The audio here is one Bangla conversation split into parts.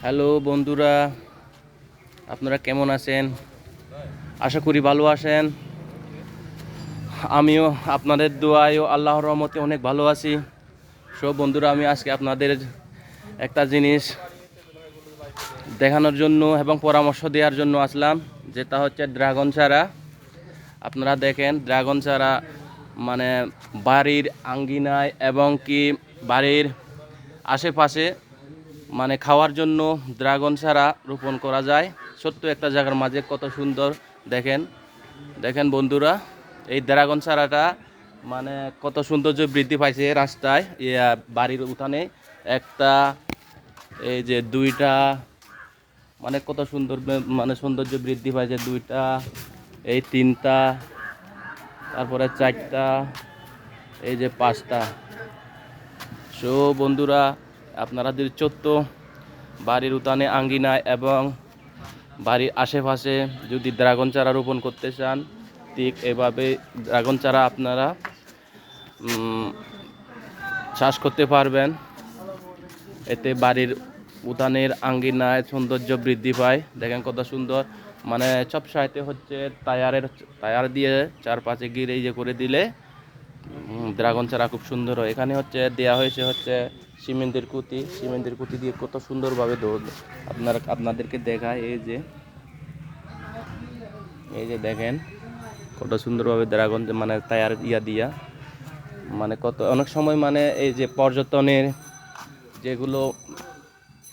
হ্যালো বন্ধুরা, আপনারা কেমন আছেন? আশা করি ভালো আছেন। আমিও আপনাদের দোয়ায় ও আল্লাহর রহমতে অনেক ভালো আছি। সব বন্ধুরা, আমি আজকে আপনাদের একটা জিনিস দেখানোর জন্য এবং পরামর্শ দেওয়ার জন্য আসলাম, যেটা হচ্ছে ড্রাগন চারা। আপনারা দেখেন, ড্রাগন চারা মানে বাড়ির আঙ্গিনায় এবং কি বাড়ির আশেপাশে মানে খাওয়ার জন্য ড্রাগন চারা রোপণ করা যায় ছোট্ট একটা জায়গার মাঝে। কত সুন্দর দেখেন, দেখেন বন্ধুরা, এই ড্রাগন চারাটা মানে কত সৌন্দর্য বৃদ্ধি পাইছে রাস্তায়, বাড়ির উঠানে একটা, এই যে দুইটা, মানে কত সুন্দর মানে সৌন্দর্য বৃদ্ধি পাইছে দুইটা, এই তিনটা, তারপরে চারটা, এই যে পাঁচটা। সো বন্ধুরা, আপনারা যদি ছোট্ট বাড়ির উঠানে আঙ্গিনায় এবং বাড়ির আশেপাশে যদি ড্রাগন চারা রোপণ করতে চান, ঠিক এভাবে ড্রাগন চারা আপনারা চাষ করতে পারবেন। এতে বাড়ির উঠানের আঙ্গিনায় সৌন্দর্য বৃদ্ধি পায়। দেখেন কত সুন্দর, মানে সব সাইডে হচ্ছে টায়ার দিয়ে চারপাশে ঘিরে ইয়ে করে দিলে ড্রাগন চারা খুব সুন্দর হয়। এখানে হচ্ছে দেয়া হয়েছে হচ্ছে সিমেন্টের কুতি দিয়ে কত সুন্দরভাবে আপনাদেরকে দেখায়। এই যে দেখেন কত সুন্দরভাবে ড্রাগন মানে টায়ার দিয়া, মানে কত অনেক সময় মানে এই যে পর্যটনের যেগুলো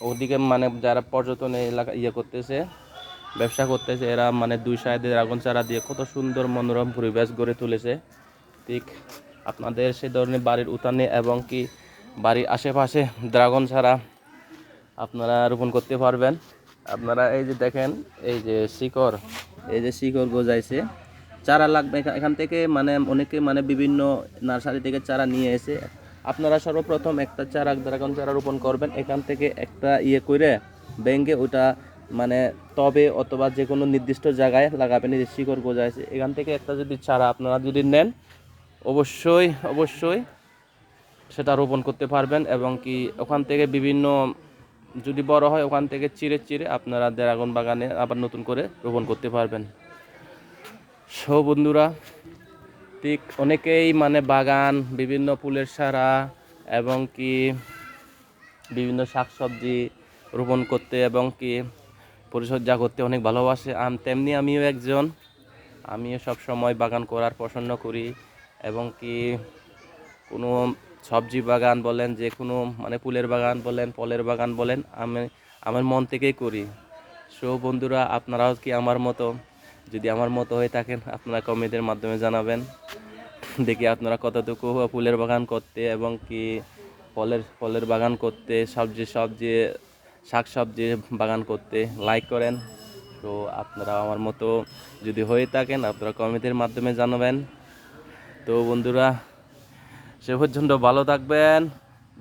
ওদিকে মানে যারা পর্যটনের এলাকা করতেছে, ব্যবসা করতেছে, এরা মানে দুই সাইডে ড্রাগন চারা দিয়ে কত সুন্দর মনোরম পরিবেশ গড়ে তুলেছে। ঠিক আপনাদের সে ধরনের বাড়ির উঠানে এবং কি বাড়ির আশেপাশে ড্রাগন চারা আপনারা রোপণ করতে পারবেন। আপনারা এই যে দেখেন, এই যে শিকড় গজাইছে, চারা লাগবে এখান থেকে, মানে অনেকে মানে বিভিন্ন নার্সারি থেকে চারা নিয়ে এসে আপনারা সর্বপ্রথম একটা ড্রাগন চারা রোপণ করবেন। এখান থেকে একটা করে ব্যাঙ্গে ওটা মানে টবে অথবা যে কোনো নির্দিষ্ট জায়গায় লাগাবেন। এই যে শিকড় গজাইছে, এখান থেকে একটা যদি চারা আপনারা যদি নেন, অবশ্যই সেটা রোপণ করতে পারবেন। এবং কি ওখান থেকে বিভিন্ন, যদি বড় হয় ওখান থেকে চিরে আপনারা ড্রাগন বাগানে আবার নতুন করে রোপণ করতে পারবেন। সো বন্ধুরা, ঠিক অনেকেই মানে বাগান, বিভিন্ন ফুলের চারা এবং কি বিভিন্ন শাকসবজি রোপণ করতে এবং কি পরিচর্যা করতে অনেক ভালোবাসে। তেমনি আমিও একজন, আমিও সব সময় বাগান করার পছন্দ করি। এবং কি কোনো সবজি বাগান বলেন, যে কোনো মানে ফুলের বাগান বলেন, ফলের বাগান বলেন, আমি আমার মন থেকেই করি। সো বন্ধুরা, আপনারাও কি আমার মতো? যদি আমার মতো হয়ে থাকেন, আপনারা কমেন্টের মাধ্যমে জানাবেন। দেখি আপনারা কতটুকু ফুলের বাগান করতে এবং কি ফলের বাগান করতে, সবজি শাকসবজি বাগান করতে লাইক করেন। তো আপনারা আমার মতো যদি হয়ে থাকেন, আপনারা কমেন্টের মাধ্যমে জানাবেন। তো বন্ধুরা, সে পর্যন্ত ভালো থাকবেন।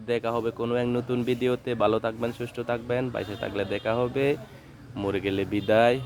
দেখা হবে কোনো এক নতুন ভিডিওতে। ভালো থাকবেন, সুস্থ থাকবেন। বাইসে থাকলে দেখা হবে, মরে গেলে বিদায়।